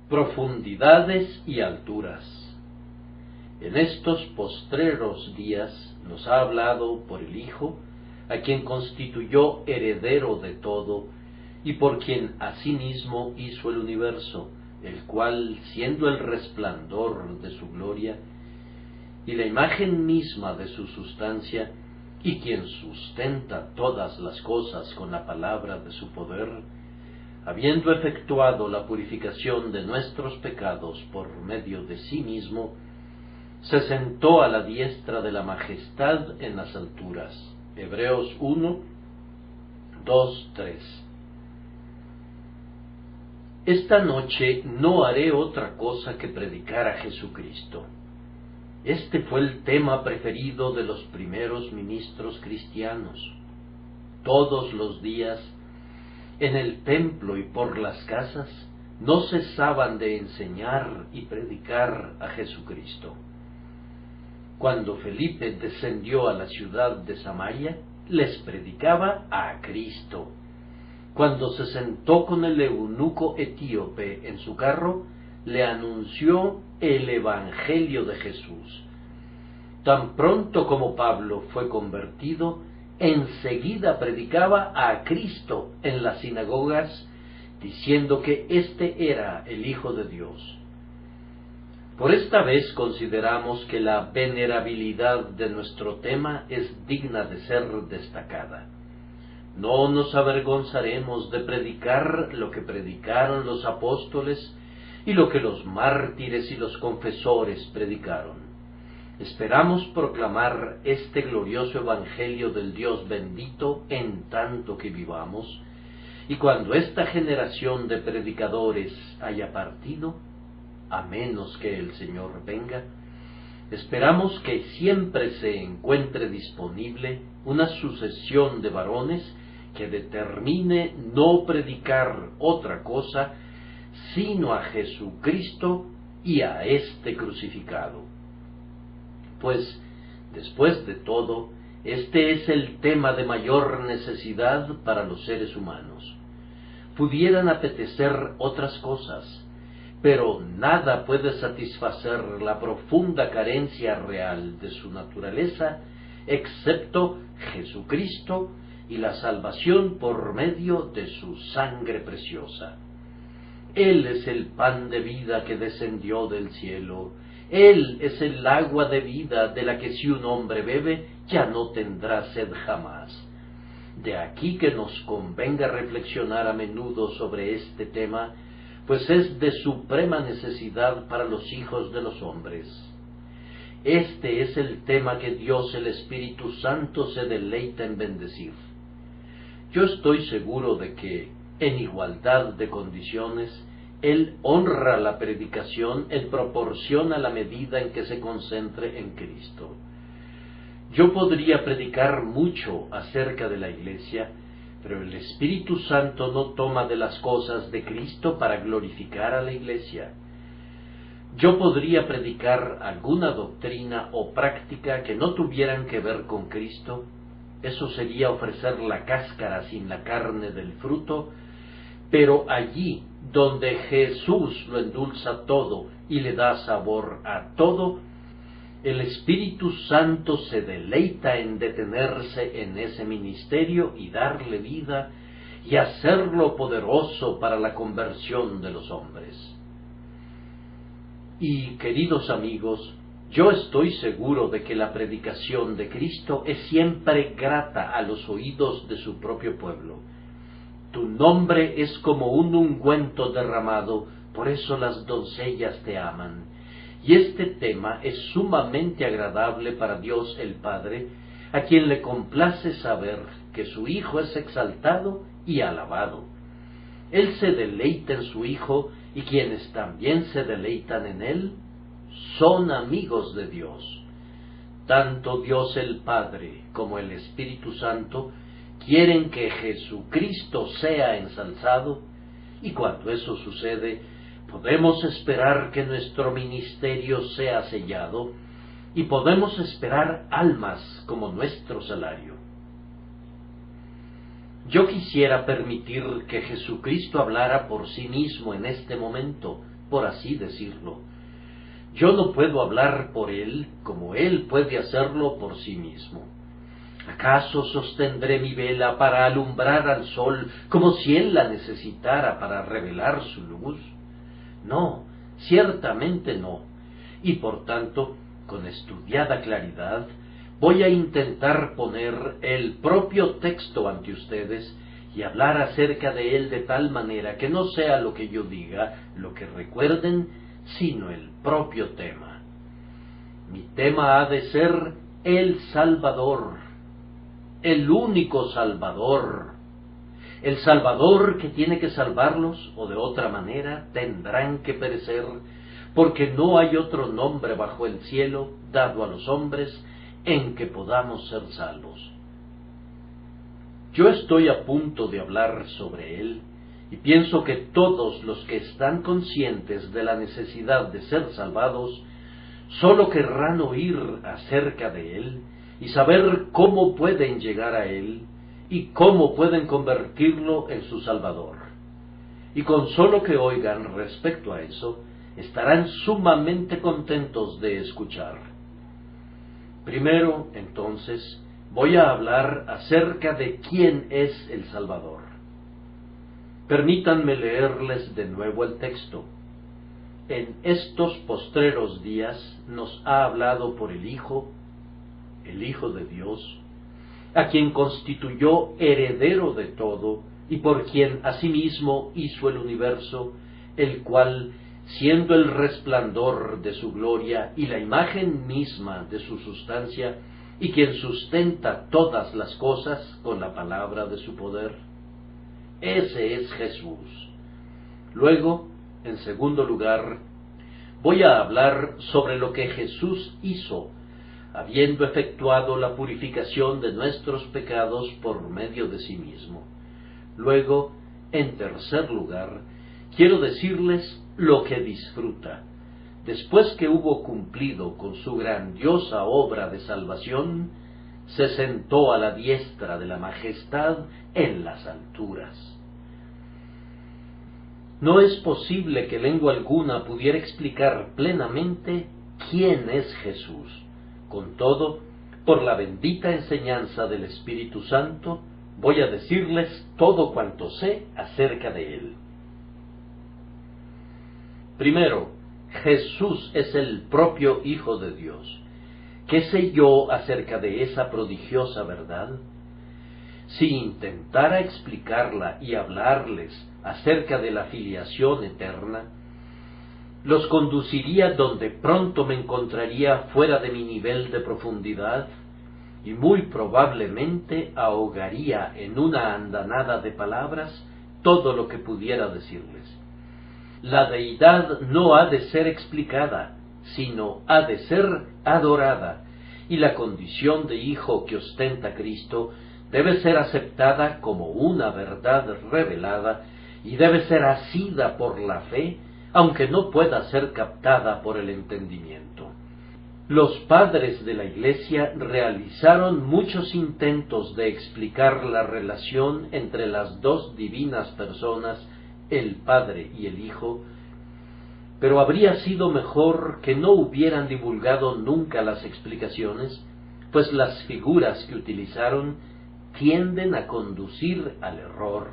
Profundidades y alturas. En estos postreros días nos ha hablado por el Hijo, a quien constituyó heredero de todo, y por quien asimismo hizo el universo, el cual, siendo el resplandor de su gloria, y la imagen misma de su sustancia, y quien sustenta todas las cosas con la palabra de su poder, habiendo efectuado la purificación de nuestros pecados por medio de sí mismo, se sentó a la diestra de la majestad en las alturas. Hebreos 1, 2, 3. Esta noche no haré otra cosa que predicar a Jesucristo. Este fue el tema preferido de los primeros ministros cristianos. Todos los días, en el templo y por las casas, no cesaban de enseñar y predicar a Jesucristo. Cuando Felipe descendió a la ciudad de Samaria, les predicaba a Cristo. Cuando se sentó con el eunuco etíope en su carro, le anunció el Evangelio de Jesús. Tan pronto como Pablo fue convertido, enseguida predicaba a Cristo en las sinagogas, diciendo que éste era el Hijo de Dios. Por esta vez consideramos que la venerabilidad de nuestro tema es digna de ser destacada. No nos avergonzaremos de predicar lo que predicaron los apóstoles y lo que los mártires y los confesores predicaron. Esperamos proclamar este glorioso Evangelio del Dios bendito en tanto que vivamos, y cuando esta generación de predicadores haya partido, a menos que el Señor venga, esperamos que siempre se encuentre disponible una sucesión de varones que determine no predicar otra cosa sino a Jesucristo y a este crucificado. Pues, después de todo, este es el tema de mayor necesidad para los seres humanos. Pudieran apetecer otras cosas, pero nada puede satisfacer la profunda carencia real de su naturaleza, excepto Jesucristo y la salvación por medio de su sangre preciosa. Él es el pan de vida que descendió del cielo. Él es el agua de vida de la que si un hombre bebe, ya no tendrá sed jamás. De aquí que nos convenga reflexionar a menudo sobre este tema, pues es de suprema necesidad para los hijos de los hombres. Este es el tema que Dios el Espíritu Santo se deleita en bendecir. Yo estoy seguro de que, en igualdad de condiciones, Él honra la predicación en proporción a la medida en que se concentre en Cristo. Yo podría predicar mucho acerca de la Iglesia, pero el Espíritu Santo no toma de las cosas de Cristo para glorificar a la Iglesia. Yo podría predicar alguna doctrina o práctica que no tuvieran que ver con Cristo. Eso sería ofrecer la cáscara sin la carne del fruto, pero allí donde Jesús lo endulza todo y le da sabor a todo, el Espíritu Santo se deleita en detenerse en ese ministerio y darle vida y hacerlo poderoso para la conversión de los hombres. Y, queridos amigos, yo estoy seguro de que la predicación de Cristo es siempre grata a los oídos de su propio pueblo. Tu nombre es como un ungüento derramado, por eso las doncellas te aman. Y este tema es sumamente agradable para Dios el Padre, a quien le complace saber que su Hijo es exaltado y alabado. Él se deleita en su Hijo, y quienes también se deleitan en Él son amigos de Dios. Tanto Dios el Padre como el Espíritu Santo quieren que Jesucristo sea ensalzado, y cuando eso sucede, podemos esperar que nuestro ministerio sea sellado, y podemos esperar almas como nuestro salario. Yo quisiera permitir que Jesucristo hablara por sí mismo en este momento, por así decirlo. Yo no puedo hablar por él como él puede hacerlo por sí mismo. ¿Acaso sostendré mi vela para alumbrar al sol como si él la necesitara para revelar su luz? No, ciertamente no. Y por tanto, con estudiada claridad, voy a intentar poner el propio texto ante ustedes y hablar acerca de él de tal manera que no sea lo que yo diga, lo que recuerden, sino el propio tema. Mi tema ha de ser el Salvador, el único Salvador, el Salvador que tiene que salvarlos, o de otra manera tendrán que perecer, porque no hay otro nombre bajo el cielo dado a los hombres en que podamos ser salvos. Yo estoy a punto de hablar sobre él, y pienso que todos los que están conscientes de la necesidad de ser salvados, sólo querrán oír acerca de él, y saber cómo pueden llegar a él, y cómo pueden convertirlo en su Salvador. Y con sólo que oigan respecto a eso, estarán sumamente contentos de escuchar. Primero, entonces, voy a hablar acerca de quién es el Salvador. Permítanme leerles de nuevo el texto. En estos postreros días nos ha hablado por el Hijo de Dios, a quien constituyó heredero de todo, y por quien asimismo hizo el universo, el cual, siendo el resplandor de su gloria y la imagen misma de su sustancia, y quien sustenta todas las cosas con la palabra de su poder. Ese es Jesús. Luego, en segundo lugar, voy a hablar sobre lo que Jesús hizo, habiendo efectuado la purificación de nuestros pecados por medio de sí mismo. Luego, en tercer lugar, quiero decirles lo que disfruta, después que hubo cumplido con su grandiosa obra de salvación, se sentó a la diestra de la majestad en las alturas. No es posible que lengua alguna pudiera explicar plenamente quién es Jesús. Con todo, por la bendita enseñanza del Espíritu Santo, voy a decirles todo cuanto sé acerca de él. Primero, Jesús es el propio Hijo de Dios. ¿Qué sé yo acerca de esa prodigiosa verdad? Si intentara explicarla y hablarles acerca de la filiación eterna, los conduciría donde pronto me encontraría fuera de mi nivel de profundidad y muy probablemente ahogaría en una andanada de palabras todo lo que pudiera decirles. La deidad no ha de ser explicada, sino ha de ser adorada, y la condición de hijo que ostenta Cristo debe ser aceptada como una verdad revelada y debe ser asida por la fe, aunque no pueda ser captada por el entendimiento. Los padres de la Iglesia realizaron muchos intentos de explicar la relación entre las dos divinas personas, el Padre y el Hijo, pero habría sido mejor que no hubieran divulgado nunca las explicaciones, pues las figuras que utilizaron tienden a conducir al error.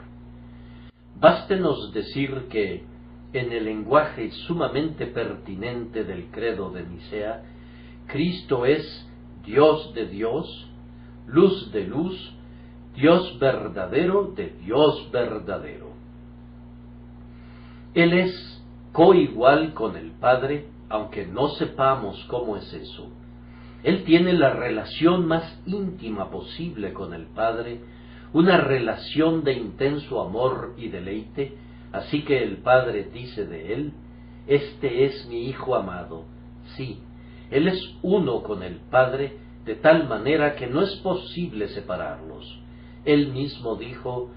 Bástenos decir que, en el lenguaje sumamente pertinente del credo de Nicea, Cristo es Dios de Dios, luz de luz, Dios verdadero de Dios verdadero. Él es coigual con el Padre, aunque no sepamos cómo es eso. Él tiene la relación más íntima posible con el Padre, una relación de intenso amor y deleite, así que el Padre dice de él: «Este es mi Hijo amado». Sí, Él es uno con el Padre, de tal manera que no es posible separarlos. Él mismo dijo: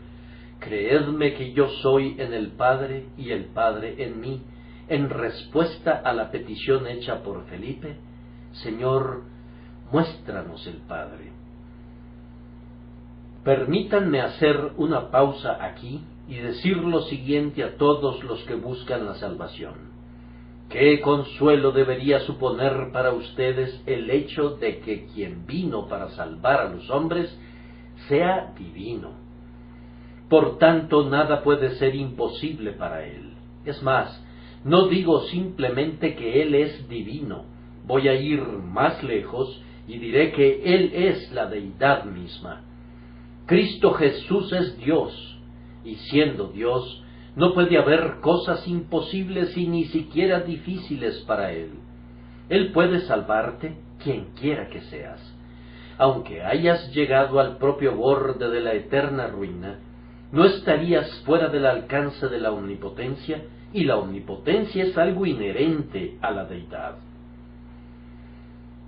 «Creedme que yo soy en el Padre y el Padre en mí», en respuesta a la petición hecha por Felipe: «Señor, muéstranos el Padre». Permítanme hacer una pausa aquí y decir lo siguiente a todos los que buscan la salvación. ¿Qué consuelo debería suponer para ustedes el hecho de que quien vino para salvar a los hombres sea divino? Por tanto, nada puede ser imposible para él. Es más, no digo simplemente que él es divino, voy a ir más lejos y diré que él es la deidad misma. Cristo Jesús es Dios, y siendo Dios, no puede haber cosas imposibles y ni siquiera difíciles para Él. Él puede salvarte quien quiera que seas. Aunque hayas llegado al propio borde de la eterna ruina, no estarías fuera del alcance de la omnipotencia, y la omnipotencia es algo inherente a la deidad.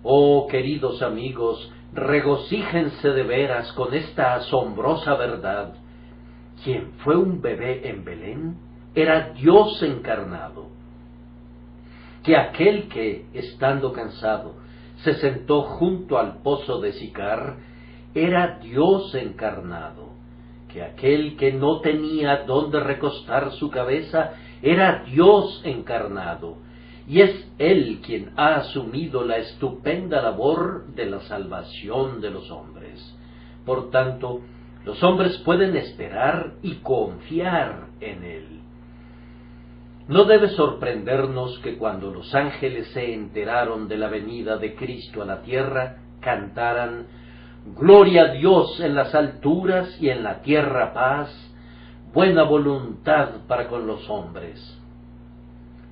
Oh, queridos amigos, regocíjense de veras con esta asombrosa verdad. Quien fue un bebé en Belén era Dios encarnado. Que aquel que, estando cansado, se sentó junto al pozo de Sicar, era Dios encarnado. Que aquel que no tenía dónde recostar su cabeza, era Dios encarnado. Y es Él quien ha asumido la estupenda labor de la salvación de los hombres. Por tanto, los hombres pueden esperar y confiar en Él. No debe sorprendernos que cuando los ángeles se enteraron de la venida de Cristo a la tierra, cantaran: «Gloria a Dios en las alturas y en la tierra paz, buena voluntad para con los hombres».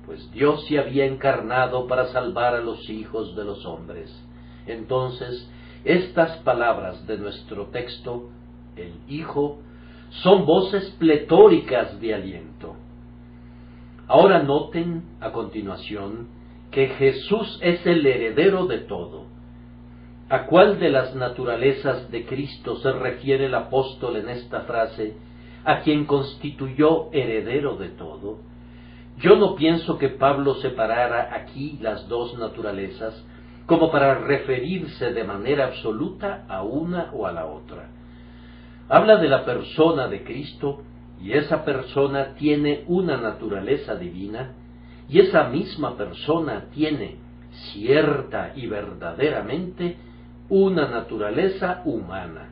Pues Dios se había encarnado para salvar a los hijos de los hombres. Entonces, estas palabras de nuestro texto, el Hijo, son voces pletóricas de aliento. Ahora noten, a continuación, que Jesús es el heredero de todo. ¿A cuál de las naturalezas de Cristo se refiere el apóstol en esta frase, a quien constituyó heredero de todo? Yo no pienso que Pablo separara aquí las dos naturalezas como para referirse de manera absoluta a una o a la otra. Habla de la persona de Cristo, y esa persona tiene una naturaleza divina, y esa misma persona tiene, cierta y verdaderamente, una naturaleza humana.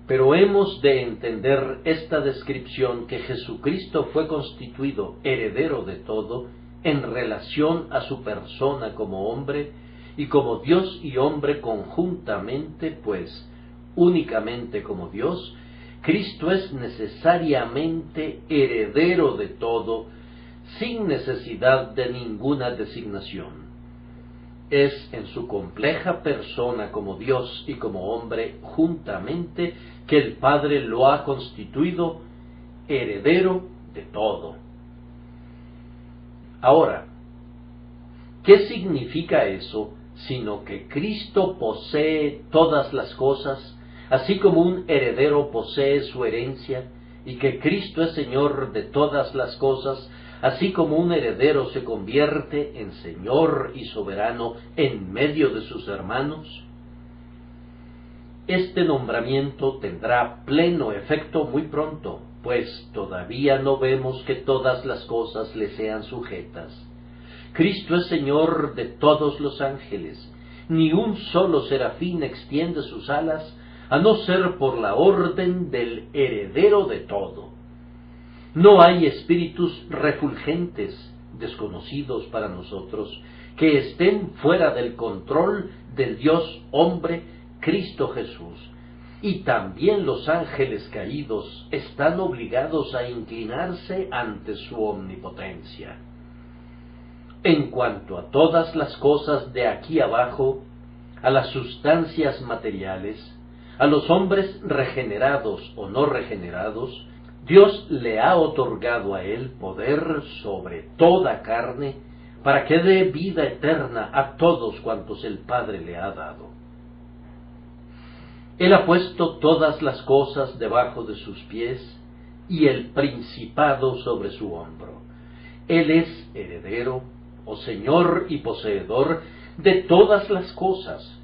Pero hemos de entender esta descripción que Jesucristo fue constituido heredero de todo en relación a su persona como hombre y como Dios y hombre conjuntamente, pues únicamente como Dios, Cristo es necesariamente heredero de todo, sin necesidad de ninguna designación. Es en su compleja persona como Dios y como hombre juntamente que el Padre lo ha constituido heredero de todo. Ahora, ¿qué significa eso sino que Cristo posee todas las cosas, así como un heredero posee su herencia, y que Cristo es Señor de todas las cosas, así como un heredero se convierte en Señor y soberano en medio de sus hermanos? Este nombramiento tendrá pleno efecto muy pronto, pues todavía no vemos que todas las cosas le sean sujetas. Cristo es Señor de todos los ángeles. Ni un solo serafín extiende sus alas, a no ser por la orden del heredero de todo. No hay espíritus refulgentes, desconocidos para nosotros, que estén fuera del control del Dios hombre, Cristo Jesús. Y también los ángeles caídos están obligados a inclinarse ante su omnipotencia. En cuanto a todas las cosas de aquí abajo, a las sustancias materiales, a los hombres regenerados o no regenerados, Dios le ha otorgado a él poder sobre toda carne, para que dé vida eterna a todos cuantos el Padre le ha dado. Él ha puesto todas las cosas debajo de sus pies, y el principado sobre su hombro. Él es heredero, o Señor y poseedor de todas las cosas,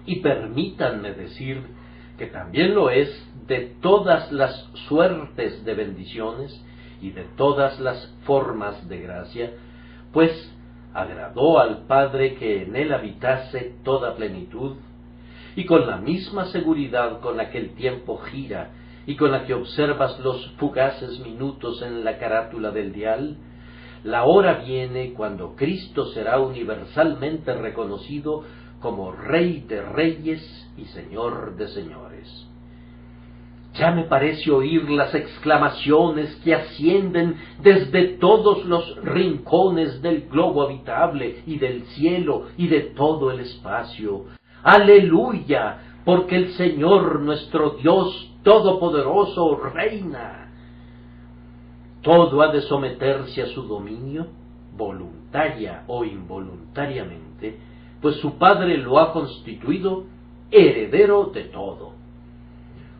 y permítanme decir que también lo es de todas las suertes de bendiciones y de todas las formas de gracia, pues agradó al Padre que en él habitase toda plenitud, y con la misma seguridad con la que el tiempo gira y con la que observas los fugaces minutos en la carátula del dial, la hora viene cuando Cristo será universalmente reconocido como Rey de Reyes y Señor de Señores. Ya me parece oír las exclamaciones que ascienden desde todos los rincones del globo habitable y del cielo y de todo el espacio. ¡Aleluya! Porque el Señor nuestro Dios Todopoderoso reina. Todo ha de someterse a su dominio, voluntaria o involuntariamente, pues su Padre lo ha constituido heredero de todo.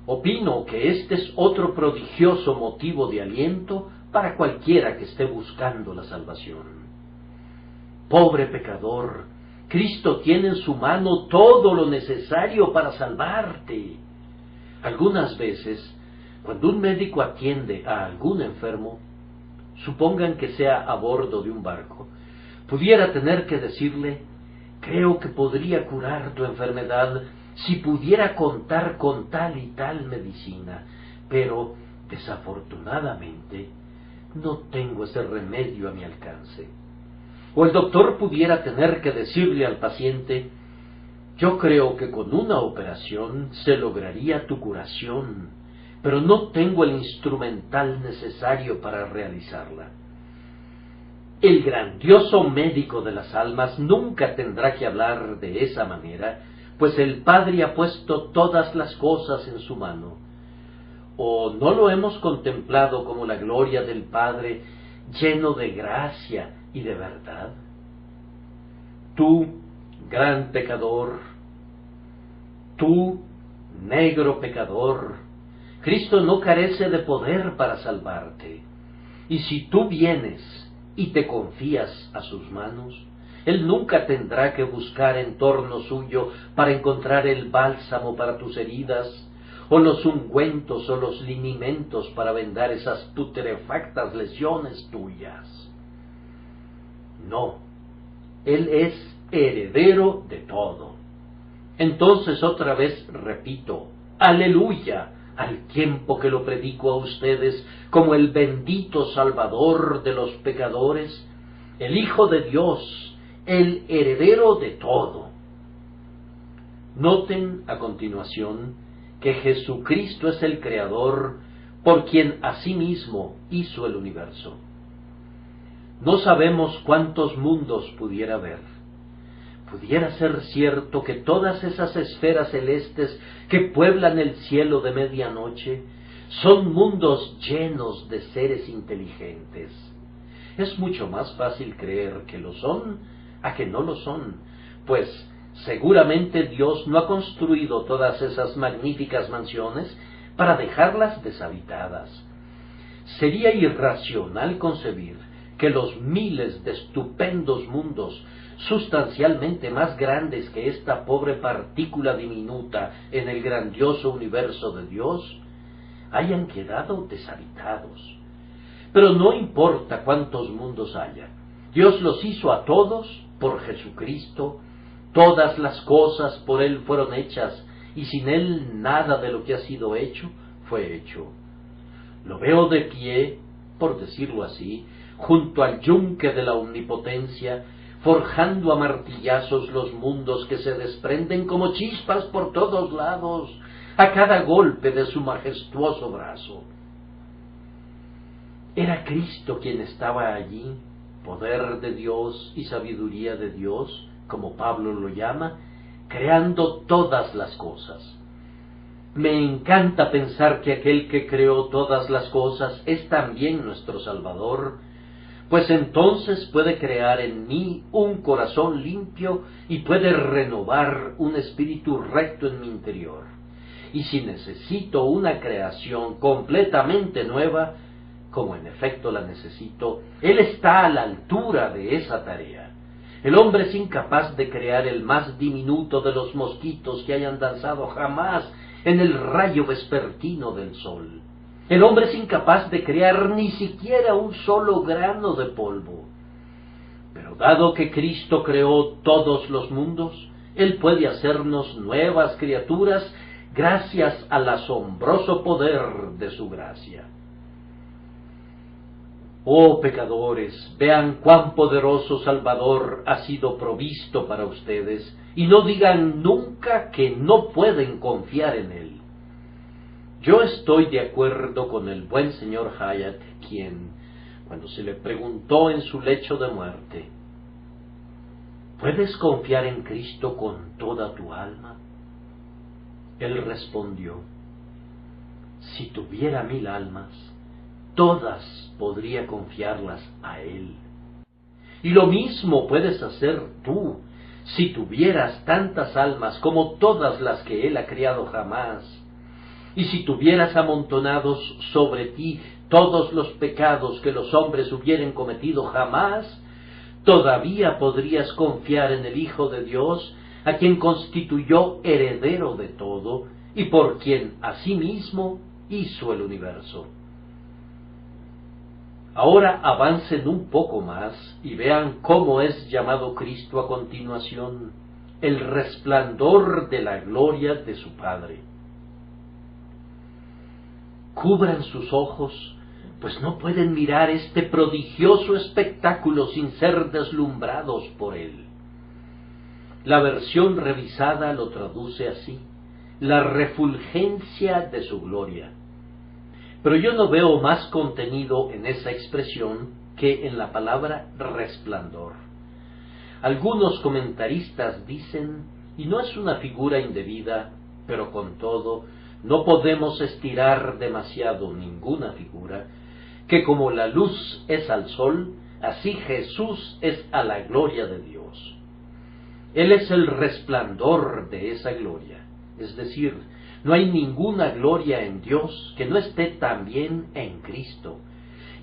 Opino que este es otro prodigioso motivo de aliento para cualquiera que esté buscando la salvación. Pobre pecador, Cristo tiene en su mano todo lo necesario para salvarte. Algunas veces, cuando un médico atiende a algún enfermo, supongan que sea a bordo de un barco, pudiera tener que decirle: creo que podría curar tu enfermedad si pudiera contar con tal y tal medicina, pero desafortunadamente no tengo ese remedio a mi alcance. O el doctor pudiera tener que decirle al paciente: yo creo que con una operación se lograría tu curación, pero no tengo el instrumental necesario para realizarla. El grandioso médico de las almas nunca tendrá que hablar de esa manera, pues el Padre ha puesto todas las cosas en su mano. ¿O no lo hemos contemplado como la gloria del Padre, lleno de gracia y de verdad? Tú, gran pecador, tú, negro pecador, Cristo no carece de poder para salvarte. Y si tú vienes y te confías a sus manos, Él nunca tendrá que buscar en torno suyo para encontrar el bálsamo para tus heridas, o los ungüentos o los linimentos para vendar esas putrefactas lesiones tuyas. No, Él es heredero de todo. Entonces otra vez repito: aleluya, al tiempo que lo predico a ustedes como el bendito Salvador de los pecadores, el Hijo de Dios, el heredero de todo. Noten a continuación que Jesucristo es el Creador por quien asimismo hizo el universo. No sabemos cuántos mundos pudiera haber. Pudiera ser cierto que todas esas esferas celestes que pueblan el cielo de medianoche son mundos llenos de seres inteligentes. Es mucho más fácil creer que lo son a que no lo son, pues seguramente Dios no ha construido todas esas magníficas mansiones para dejarlas deshabitadas. Sería irracional concebir que los miles de estupendos mundos, sustancialmente más grandes que esta pobre partícula diminuta en el grandioso universo de Dios, hayan quedado deshabitados. Pero no importa cuántos mundos haya, Dios los hizo a todos por Jesucristo. Todas las cosas por Él fueron hechas, y sin Él nada de lo que ha sido hecho fue hecho. Lo veo de pie, por decirlo así, junto al yunque de la omnipotencia, forjando a martillazos los mundos que se desprenden como chispas por todos lados, a cada golpe de su majestuoso brazo. Era Cristo quien estaba allí, poder de Dios y sabiduría de Dios, como Pablo lo llama, creando todas las cosas. Me encanta pensar que aquel que creó todas las cosas es también nuestro Salvador, pues entonces puede crear en mí un corazón limpio y puede renovar un espíritu recto en mi interior. Y si necesito una creación completamente nueva, como en efecto la necesito, Él está a la altura de esa tarea. El hombre es incapaz de crear el más diminuto de los mosquitos que hayan danzado jamás en el rayo vespertino del sol. El hombre es incapaz de crear ni siquiera un solo grano de polvo. Pero dado que Cristo creó todos los mundos, Él puede hacernos nuevas criaturas gracias al asombroso poder de su gracia. Oh pecadores, vean cuán poderoso Salvador ha sido provisto para ustedes, y no digan nunca que no pueden confiar en Él. Yo estoy de acuerdo con el buen señor Hyatt, quien, cuando se le preguntó en su lecho de muerte, ¿puedes confiar en Cristo con toda tu alma? Él respondió, si tuviera 1000 almas, todas podría confiarlas a Él. Y lo mismo puedes hacer tú, si tuvieras tantas almas como todas las que Él ha criado jamás, y si tuvieras amontonados sobre ti todos los pecados que los hombres hubieren cometido jamás, todavía podrías confiar en el Hijo de Dios, a quien constituyó heredero de todo, y por quien asimismo hizo el universo. Ahora avancen un poco más y vean cómo es llamado Cristo a continuación, el resplandor de la gloria de su Padre. Cubran sus ojos, pues no pueden mirar este prodigioso espectáculo sin ser deslumbrados por él. La versión revisada lo traduce así: la refulgencia de su gloria. Pero yo no veo más contenido en esa expresión que en la palabra resplandor. Algunos comentaristas dicen, y no es una figura indebida, pero con todo, no podemos estirar demasiado ninguna figura, que como la luz es al sol, así Jesús es a la gloria de Dios. Él es el resplandor de esa gloria, es decir, no hay ninguna gloria en Dios que no esté también en Cristo.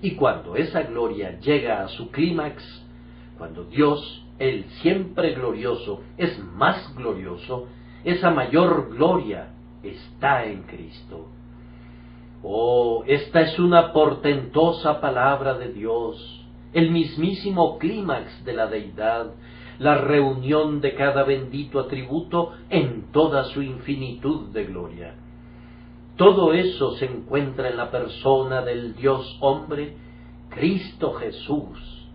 Y cuando esa gloria llega a su clímax, cuando Dios, el siempre glorioso, es más glorioso, esa mayor gloria está en Cristo. Oh, esta es una portentosa palabra de Dios, el mismísimo clímax de la deidad, la reunión de cada bendito atributo en toda su infinitud de gloria. Todo eso se encuentra en la persona del Dios hombre, Cristo Jesús.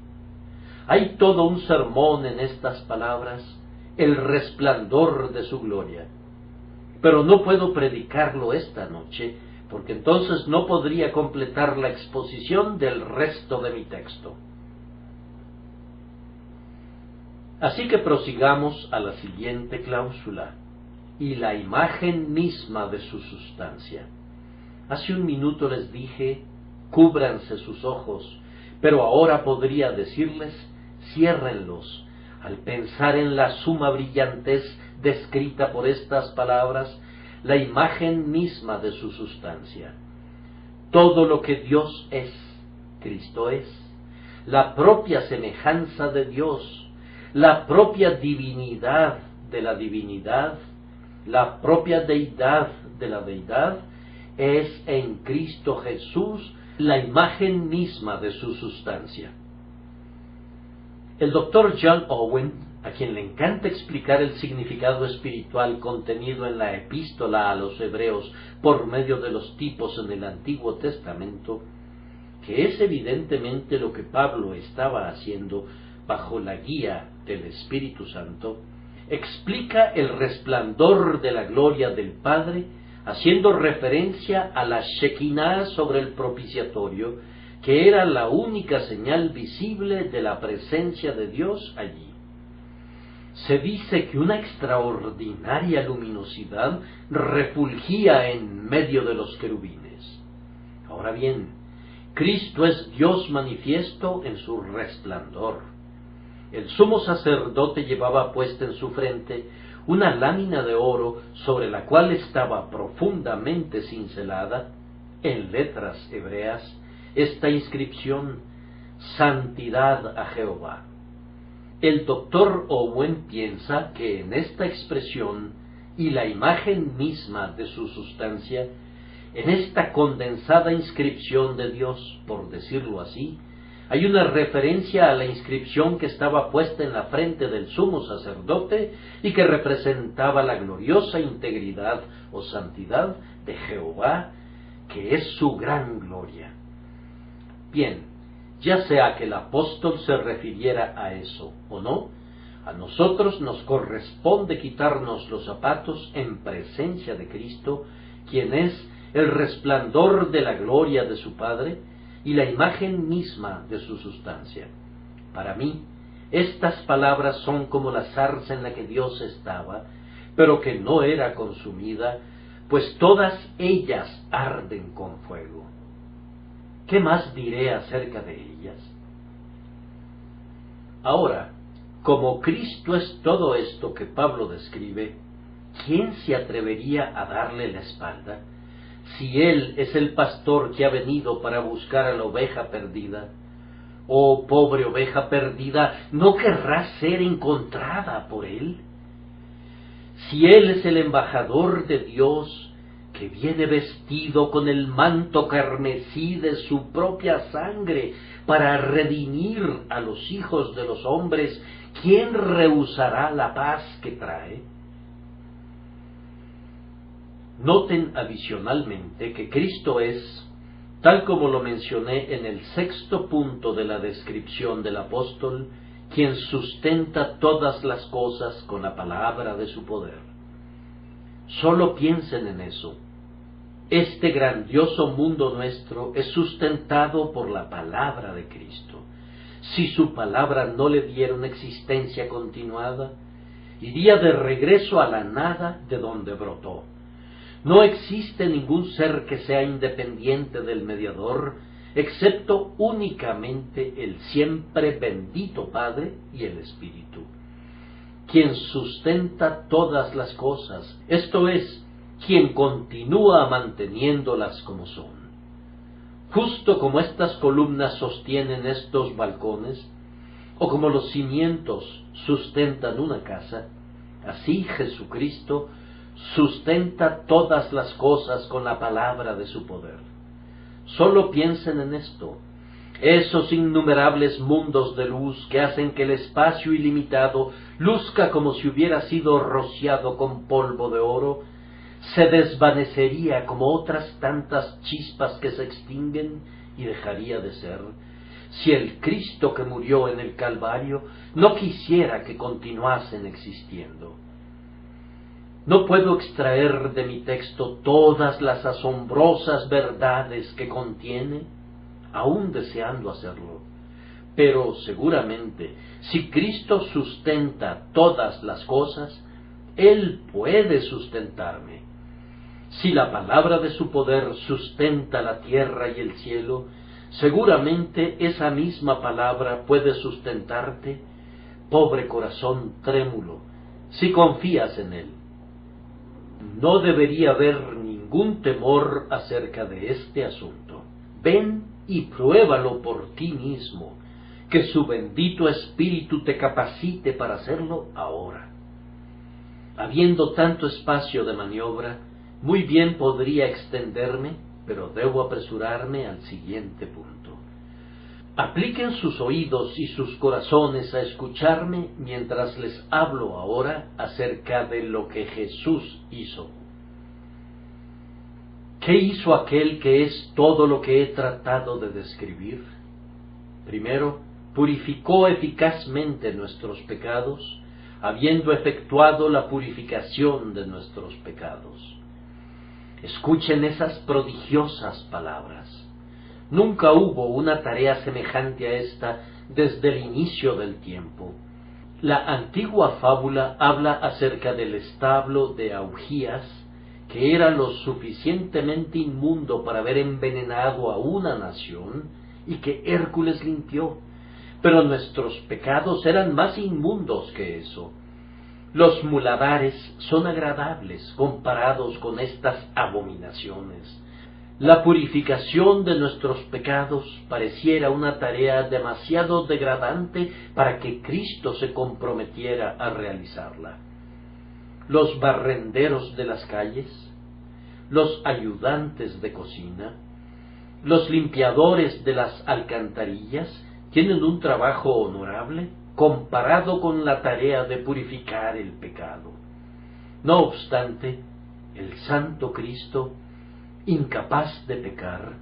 Hay todo un sermón en estas palabras, el resplandor de su gloria. Pero no puedo predicarlo esta noche, porque entonces no podría completar la exposición del resto de mi texto. Así que prosigamos a la siguiente cláusula: y la imagen misma de su sustancia. Hace un minuto les dije, cúbranse sus ojos, pero ahora podría decirles, ciérrenlos, al pensar en la suma brillantez descrita por estas palabras, la imagen misma de su sustancia. Todo lo que Dios es, Cristo es, la propia semejanza de Dios, la propia divinidad de la divinidad, la propia deidad de la deidad, es en Cristo Jesús la imagen misma de su sustancia. El doctor John Owen, a quien le encanta explicar el significado espiritual contenido en la epístola a los hebreos por medio de los tipos en el Antiguo Testamento, que es evidentemente lo que Pablo estaba haciendo bajo la guía del Espíritu Santo, explica el resplandor de la gloria del Padre, haciendo referencia a la Shekinah sobre el propiciatorio, que era la única señal visible de la presencia de Dios allí. Se dice que una extraordinaria luminosidad refulgía en medio de los querubines. Ahora bien, Cristo es Dios manifiesto en su resplandor. El sumo sacerdote llevaba puesta en su frente una lámina de oro sobre la cual estaba profundamente cincelada, en letras hebreas, esta inscripción: Santidad a Jehová. El doctor Owen piensa que en esta expresión y la imagen misma de su sustancia, En esta condensada inscripción de Dios, por decirlo así, hay una referencia a la inscripción que estaba puesta en la frente del sumo sacerdote y que representaba la gloriosa integridad o santidad de Jehová, que es su gran gloria. Bien, ya sea que el apóstol se refiriera a eso o no, a nosotros nos corresponde quitarnos los zapatos en presencia de Cristo, quien es el resplandor de la gloria de su Padre y la imagen misma de su sustancia. Para mí, estas palabras son como la zarza en la que Dios estaba, pero que no era consumida, pues todas ellas arden con fuego. ¿Qué más diré acerca de ellas? Ahora, como Cristo es todo esto que Pablo describe, ¿quién se atrevería a darle la espalda? Si Él es el pastor que ha venido para buscar a la oveja perdida, oh pobre oveja perdida, ¿no querrá ser encontrada por Él? Si Él es el embajador de Dios, que viene vestido con el manto carmesí de su propia sangre para redimir a los hijos de los hombres, ¿quién rehusará la paz que trae? Noten adicionalmente que Cristo es, tal como lo mencioné en el 6º punto de la descripción del apóstol, quien sustenta todas las cosas con la palabra de su poder. Solo piensen en eso. Este grandioso mundo nuestro es sustentado por la palabra de Cristo. Si su palabra no le diera una existencia continuada, iría de regreso a la nada de donde brotó. No existe ningún ser que sea independiente del mediador, excepto únicamente el siempre bendito Padre y el Espíritu, quien sustenta todas las cosas, esto es, quien continúa manteniéndolas como son. Justo como estas columnas sostienen estos balcones, o como los cimientos sustentan una casa, así Jesucristo sustenta todas las cosas con la palabra de su poder. Solo piensen en esto, esos innumerables mundos de luz que hacen que el espacio ilimitado luzca como si hubiera sido rociado con polvo de oro, se desvanecería como otras tantas chispas que se extinguen y dejaría de ser, si el Cristo que murió en el Calvario no quisiera que continuasen existiendo. No puedo extraer de mi texto todas las asombrosas verdades que contiene, aún deseando hacerlo, pero seguramente, si Cristo sustenta todas las cosas, Él puede sustentarme. Si la palabra de su poder sustenta la tierra y el cielo, seguramente esa misma palabra puede sustentarte, pobre corazón trémulo, si confías en Él. No debería haber ningún temor acerca de este asunto. Ven y pruébalo por ti mismo, que su bendito Espíritu te capacite para hacerlo ahora. Habiendo tanto espacio de maniobra, muy bien podría extenderme, pero debo apresurarme al siguiente punto. Apliquen sus oídos y sus corazones a escucharme mientras les hablo ahora acerca de lo que Jesús hizo. ¿Qué hizo aquel que es todo lo que he tratado de describir? Primero, purificó eficazmente nuestros pecados, habiendo efectuado la purificación de nuestros pecados. Escuchen esas prodigiosas palabras. Nunca hubo una tarea semejante a esta desde el inicio del tiempo. La antigua fábula habla acerca del establo de Augías, que era lo suficientemente inmundo para haber envenenado a una nación y que Hércules limpió. Pero nuestros pecados eran más inmundos que eso. Los muladares son agradables comparados con estas abominaciones. La purificación de nuestros pecados pareciera una tarea demasiado degradante para que Cristo se comprometiera a realizarla. Los barrenderos de las calles, los ayudantes de cocina, los limpiadores de las alcantarillas tienen un trabajo honorable comparado con la tarea de purificar el pecado. No obstante, el Santo Cristo, incapaz de pecar,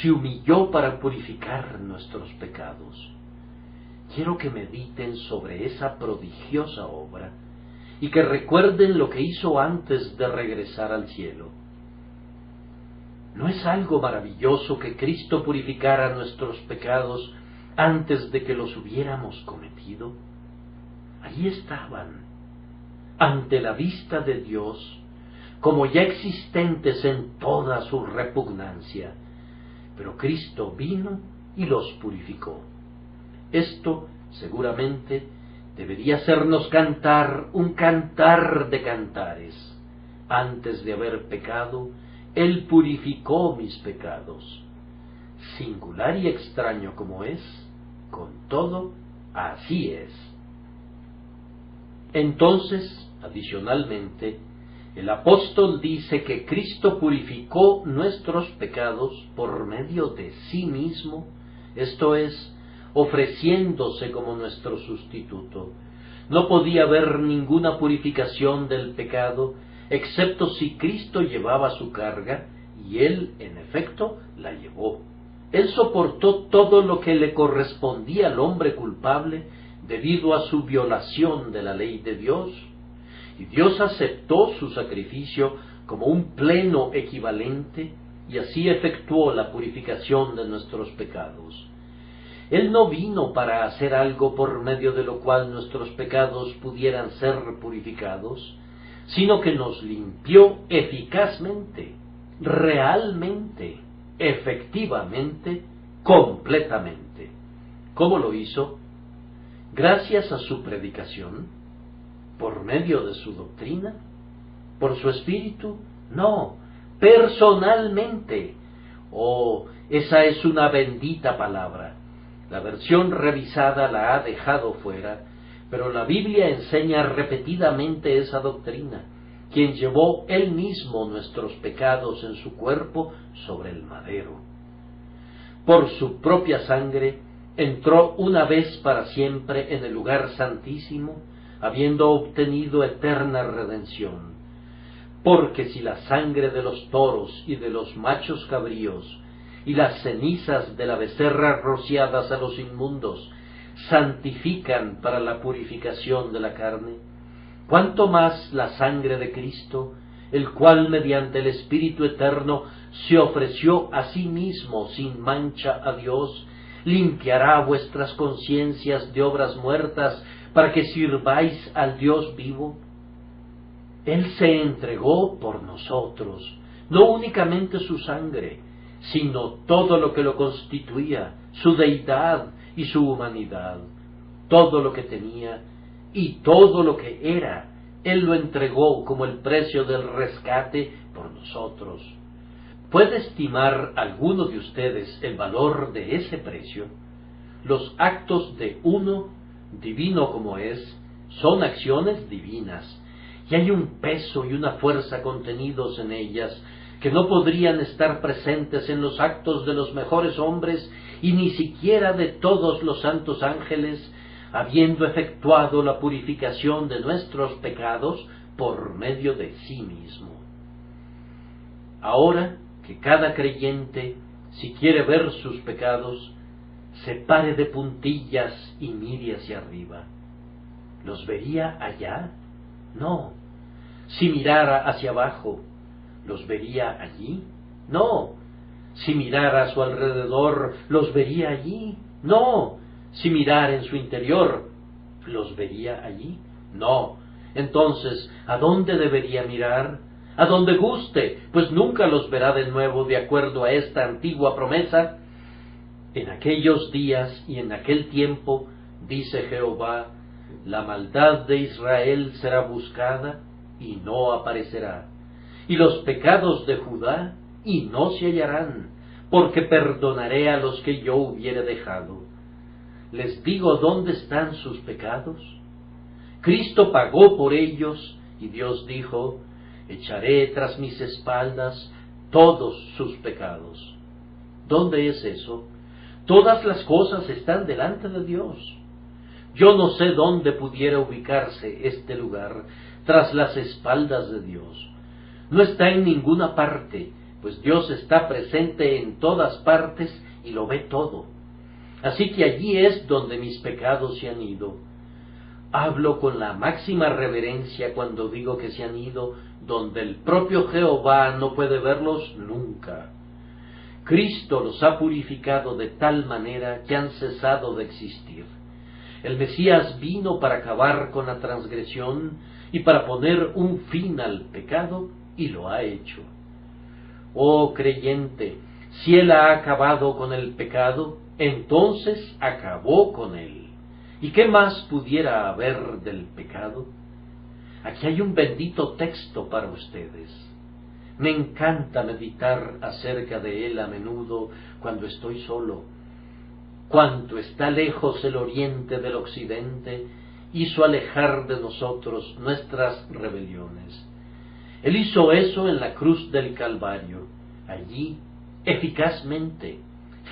se humilló para purificar nuestros pecados. Quiero que mediten sobre esa prodigiosa obra y que recuerden lo que hizo antes de regresar al cielo. ¿No es algo maravilloso que Cristo purificara nuestros pecados antes de que los hubiéramos cometido? Allí estaban, ante la vista de Dios, como ya existentes en toda su repugnancia, pero Cristo vino y los purificó. Esto, seguramente, debería hacernos cantar un cantar de cantares. Antes de haber pecado, Él purificó mis pecados. Singular y extraño como es, con todo, así es. Entonces, adicionalmente, el apóstol dice que Cristo purificó nuestros pecados por medio de sí mismo, esto es, ofreciéndose como nuestro sustituto. No podía haber ninguna purificación del pecado, excepto si Cristo llevaba su carga, y Él, en efecto, la llevó. Él soportó todo lo que le correspondía al hombre culpable debido a su violación de la ley de Dios, y Dios aceptó su sacrificio como un pleno equivalente, y así efectuó la purificación de nuestros pecados. Él no vino para hacer algo por medio de lo cual nuestros pecados pudieran ser purificados, sino que nos limpió eficazmente, realmente, efectivamente, completamente. ¿Cómo lo hizo? Gracias a su predicación, por medio de su doctrina, por su espíritu, no, personalmente. Oh, esa es una bendita palabra. La versión revisada la ha dejado fuera, pero la Biblia enseña repetidamente esa doctrina, quien llevó Él mismo nuestros pecados en su cuerpo sobre el madero. Por su propia sangre entró una vez para siempre en el lugar santísimo, habiendo obtenido eterna redención. Porque si la sangre de los toros y de los machos cabríos y las cenizas de la becerra rociadas a los inmundos santifican para la purificación de la carne, cuánto más la sangre de Cristo, el cual mediante el Espíritu Eterno se ofreció a sí mismo sin mancha a Dios, limpiará vuestras conciencias de obras muertas para que sirváis al Dios vivo. Él se entregó por nosotros, no únicamente su sangre, sino todo lo que lo constituía, su deidad y su humanidad, todo lo que tenía y todo lo que era. Él lo entregó como el precio del rescate por nosotros. ¿Puede estimar alguno de ustedes el valor de ese precio? Los actos de uno, divino como es, son acciones divinas, y hay un peso y una fuerza contenidos en ellas que no podrían estar presentes en los actos de los mejores hombres y ni siquiera de todos los santos ángeles, habiendo efectuado la purificación de nuestros pecados por medio de sí mismo. Ahora que cada creyente, si quiere ver sus pecados, se pare de puntillas y mire hacia arriba. ¿Los vería allá? No. Si mirara hacia abajo, ¿los vería allí? No. Si mirara a su alrededor, ¿los vería allí? No. Si mirara en su interior, ¿los vería allí? No. Entonces, ¿a dónde debería mirar? A donde guste, pues nunca los verá de nuevo de acuerdo a esta antigua promesa. En aquellos días y en aquel tiempo, dice Jehová, la maldad de Israel será buscada y no aparecerá, y los pecados de Judá y no se hallarán, porque perdonaré a los que yo hubiere dejado. Les digo dónde están sus pecados. Cristo pagó por ellos, y Dios dijo, echaré tras mis espaldas todos sus pecados. ¿Dónde es eso? Todas las cosas están delante de Dios. Yo no sé dónde pudiera ubicarse este lugar tras las espaldas de Dios. No está en ninguna parte, pues Dios está presente en todas partes y lo ve todo. Así que allí es donde mis pecados se han ido. Hablo con la máxima reverencia cuando digo que se han ido donde el propio Jehová no puede verlos nunca. Cristo los ha purificado de tal manera que han cesado de existir. El Mesías vino para acabar con la transgresión y para poner un fin al pecado, y lo ha hecho. Oh creyente, si Él ha acabado con el pecado, entonces acabó con él. ¿Y qué más pudiera haber del pecado? Aquí hay un bendito texto para ustedes. Me encanta meditar acerca de él a menudo cuando estoy solo. Cuanto está lejos el oriente del occidente, hizo alejar de nosotros nuestras rebeliones. Él hizo eso en la cruz del Calvario. Allí, eficazmente,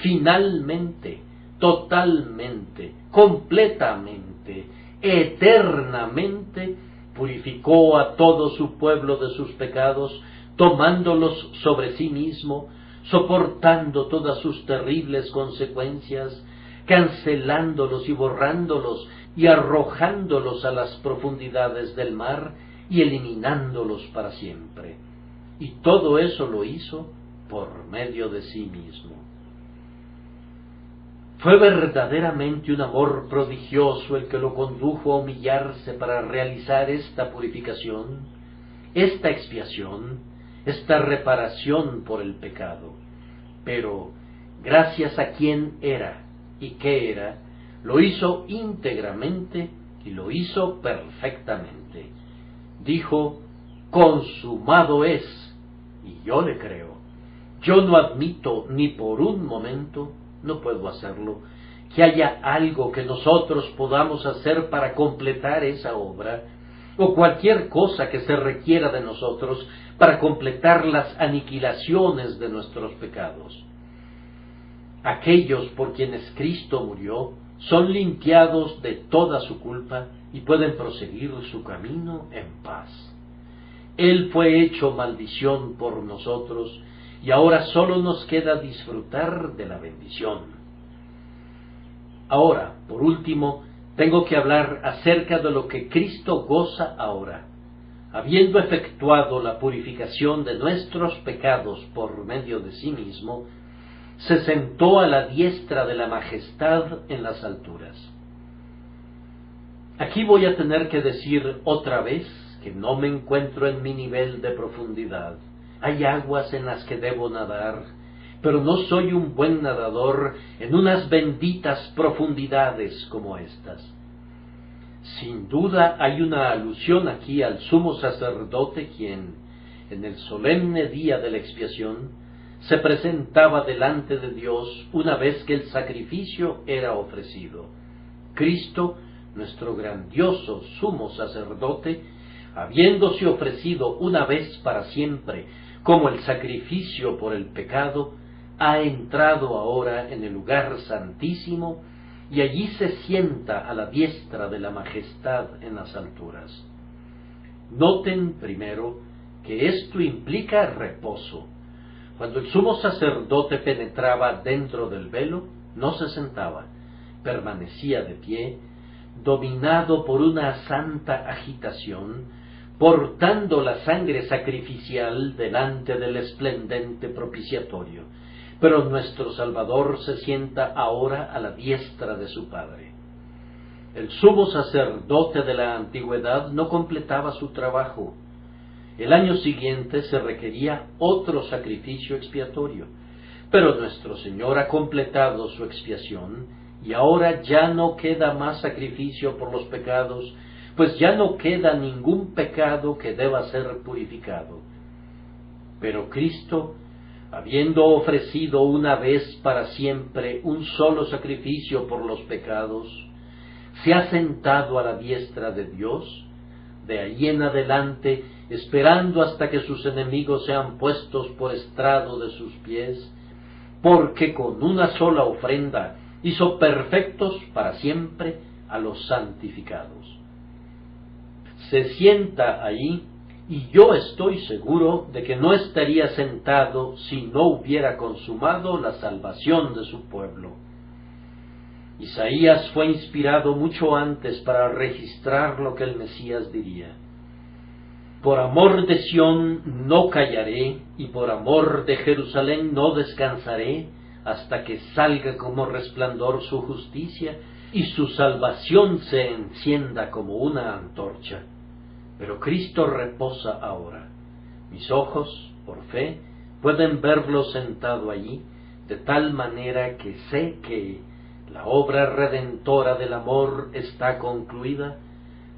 finalmente, totalmente, completamente, eternamente, purificó a todo su pueblo de sus pecados, tomándolos sobre sí mismo, soportando todas sus terribles consecuencias, cancelándolos y borrándolos y arrojándolos a las profundidades del mar y eliminándolos para siempre. Y todo eso lo hizo por medio de sí mismo. Fue verdaderamente un amor prodigioso el que lo condujo a humillarse para realizar esta purificación, esta expiación, esta reparación por el pecado. Pero, gracias a quien era y qué era, lo hizo íntegramente y lo hizo perfectamente. Dijo, consumado es, y yo le creo. Yo no admito ni por un momento, no puedo hacerlo, que haya algo que nosotros podamos hacer para completar esa obra, o cualquier cosa que se requiera de nosotros para completar las aniquilaciones de nuestros pecados. Aquellos por quienes Cristo murió son limpiados de toda su culpa y pueden proseguir su camino en paz. Él fue hecho maldición por nosotros y ahora solo nos queda disfrutar de la bendición. Ahora, por último, tengo que hablar acerca de lo que Cristo goza ahora. Habiendo efectuado la purificación de nuestros pecados por medio de sí mismo, se sentó a la diestra de la majestad en las alturas. Aquí voy a tener que decir otra vez que no me encuentro en mi nivel de profundidad. Hay aguas en las que debo nadar, pero no soy un buen nadador en unas benditas profundidades como estas. Sin duda hay una alusión aquí al sumo sacerdote quien, en el solemne día de la expiación, se presentaba delante de Dios una vez que el sacrificio era ofrecido. Cristo, nuestro grandioso sumo sacerdote, habiéndose ofrecido una vez para siempre como el sacrificio por el pecado, ha entrado ahora en el lugar santísimo y allí se sienta a la diestra de la majestad en las alturas. Noten primero que esto implica reposo. Cuando el sumo sacerdote penetraba dentro del velo, no se sentaba, permanecía de pie, dominado por una santa agitación, portando la sangre sacrificial delante del esplendente propiciatorio. Pero nuestro Salvador se sienta ahora a la diestra de su Padre. El sumo sacerdote de la antigüedad no completaba su trabajo. El año siguiente se requería otro sacrificio expiatorio, pero nuestro Señor ha completado su expiación y ahora ya no queda más sacrificio por los pecados, pues ya no queda ningún pecado que deba ser purificado. Pero Cristo, habiendo ofrecido una vez para siempre un solo sacrificio por los pecados, se ha sentado a la diestra de Dios, de ahí en adelante, esperando hasta que sus enemigos sean puestos por estrado de sus pies, porque con una sola ofrenda hizo perfectos para siempre a los santificados. Se sienta allí, y yo estoy seguro de que no estaría sentado si no hubiera consumado la salvación de su pueblo. Isaías fue inspirado mucho antes para registrar lo que el Mesías diría. Por amor de Sión no callaré, y por amor de Jerusalén no descansaré, hasta que salga como resplandor su justicia, y su salvación se encienda como una antorcha. Pero Cristo reposa ahora. Mis ojos, por fe, pueden verlo sentado allí, de tal manera que sé que la obra redentora del amor está concluida,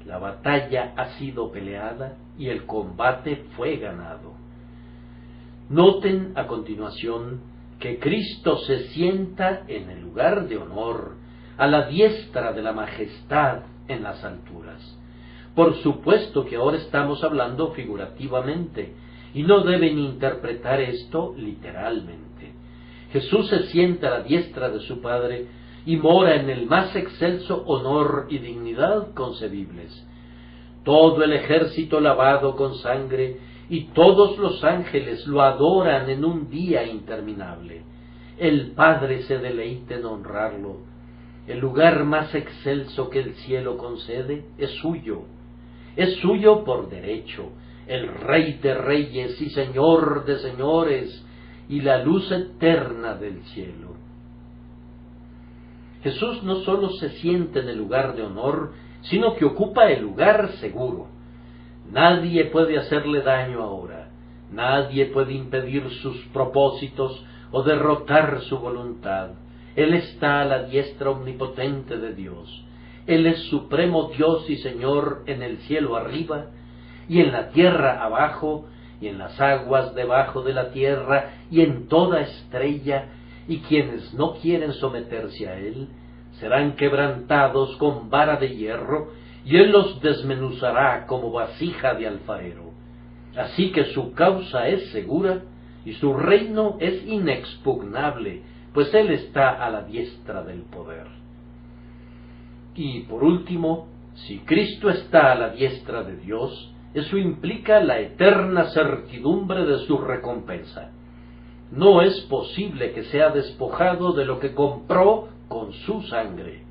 la batalla ha sido peleada y el combate fue ganado. Noten a continuación que Cristo se sienta en el lugar de honor, a la diestra de la majestad en las alturas. Por supuesto que ahora estamos hablando figurativamente, y no deben interpretar esto literalmente. Jesús se sienta a la diestra de su Padre y mora en el más excelso honor y dignidad concebibles. Todo el ejército lavado con sangre y todos los ángeles lo adoran en un día interminable. El Padre se deleita en honrarlo. El lugar más excelso que el cielo concede es suyo. Es suyo por derecho, el Rey de reyes y Señor de señores, y la luz eterna del cielo. Jesús no sólo se siente en el lugar de honor, sino que ocupa el lugar seguro. Nadie puede hacerle daño ahora, nadie puede impedir sus propósitos o derrotar su voluntad. Él está a la diestra omnipotente de Dios. Él es supremo Dios y Señor en el cielo arriba, y en la tierra abajo, y en las aguas debajo de la tierra, y en toda estrella, y quienes no quieren someterse a Él, serán quebrantados con vara de hierro, y Él los desmenuzará como vasija de alfarero. Así que su causa es segura, y su reino es inexpugnable, pues Él está a la diestra del poder. Y por último, si Cristo está a la diestra de Dios, eso implica la eterna certidumbre de su recompensa. No es posible que sea despojado de lo que compró con su sangre.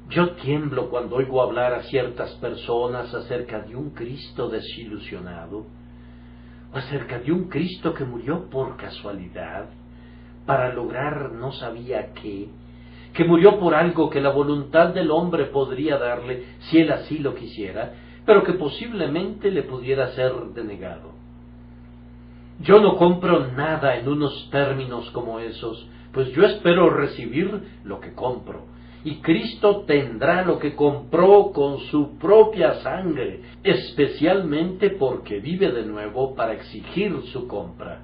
Yo tiemblo cuando oigo hablar a ciertas personas acerca de un Cristo desilusionado, o acerca de un Cristo que murió por casualidad, para lograr no sabía qué, que murió por algo que la voluntad del hombre podría darle si él así lo quisiera, pero que posiblemente le pudiera ser denegado. Yo no compro nada en unos términos como esos, pues yo espero recibir lo que compro, y Cristo tendrá lo que compró con su propia sangre, especialmente porque vive de nuevo para exigir su compra.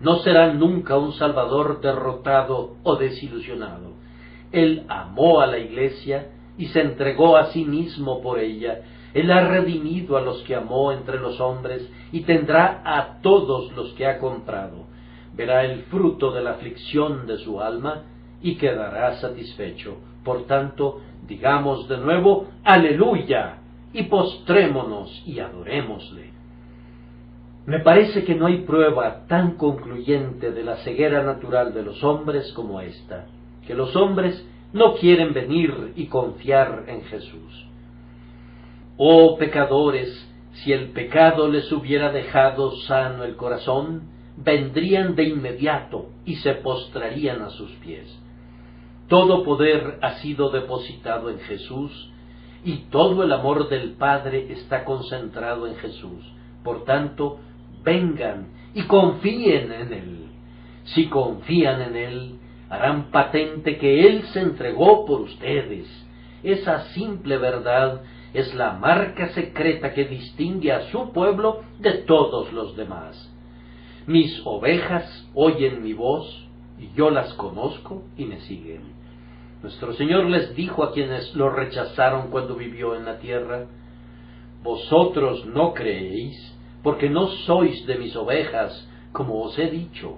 No será nunca un Salvador derrotado o desilusionado. Él amó a la Iglesia y se entregó a sí mismo por ella. Él ha redimido a los que amó entre los hombres y tendrá a todos los que ha comprado. Verá el fruto de la aflicción de su alma y quedará satisfecho. Por tanto, digamos de nuevo, ¡Aleluya! Y postrémonos y adorémosle. Me parece que no hay prueba tan concluyente de la ceguera natural de los hombres como esta, que los hombres no quieren venir y confiar en Jesús. Oh pecadores, si el pecado les hubiera dejado sano el corazón, vendrían de inmediato y se postrarían a sus pies. Todo poder ha sido depositado en Jesús, y todo el amor del Padre está concentrado en Jesús. Por tanto, vengan y confíen en Él. Si confían en Él, harán patente que Él se entregó por ustedes. Esa simple verdad es la marca secreta que distingue a su pueblo de todos los demás. Mis ovejas oyen mi voz, y yo las conozco y me siguen. Nuestro Señor les dijo a quienes lo rechazaron cuando vivió en la tierra: Vosotros no creéis, porque no sois de mis ovejas, como os he dicho.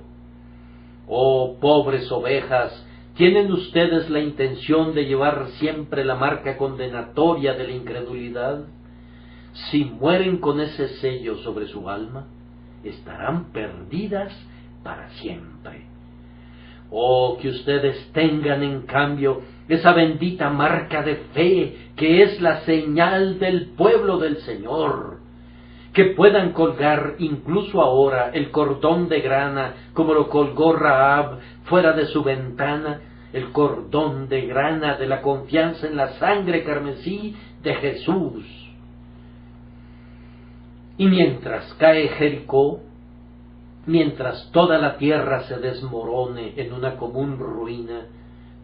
Oh, pobres ovejas, ¿tienen ustedes la intención de llevar siempre la marca condenatoria de la incredulidad? Si mueren con ese sello sobre su alma, estarán perdidas para siempre. Oh, que ustedes tengan en cambio esa bendita marca de fe que es la señal del pueblo del Señor, que puedan colgar incluso ahora el cordón de grana como lo colgó Rahab fuera de su ventana, el cordón de grana de la confianza en la sangre carmesí de Jesús. Y mientras cae Jericó, mientras toda la tierra se desmorone en una común ruina,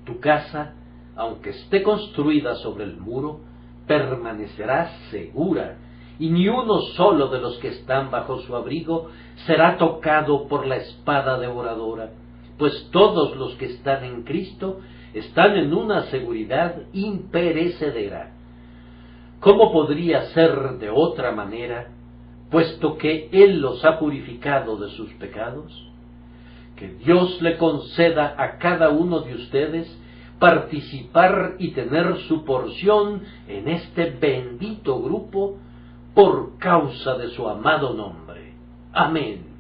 tu casa, aunque esté construida sobre el muro, permanecerá segura, y ni uno solo de los que están bajo su abrigo será tocado por la espada devoradora, pues todos los que están en Cristo están en una seguridad imperecedera. ¿Cómo podría ser de otra manera, puesto que Él los ha purificado de sus pecados? Que Dios le conceda a cada uno de ustedes participar y tener su porción en este bendito grupo por causa de su amado nombre. Amén.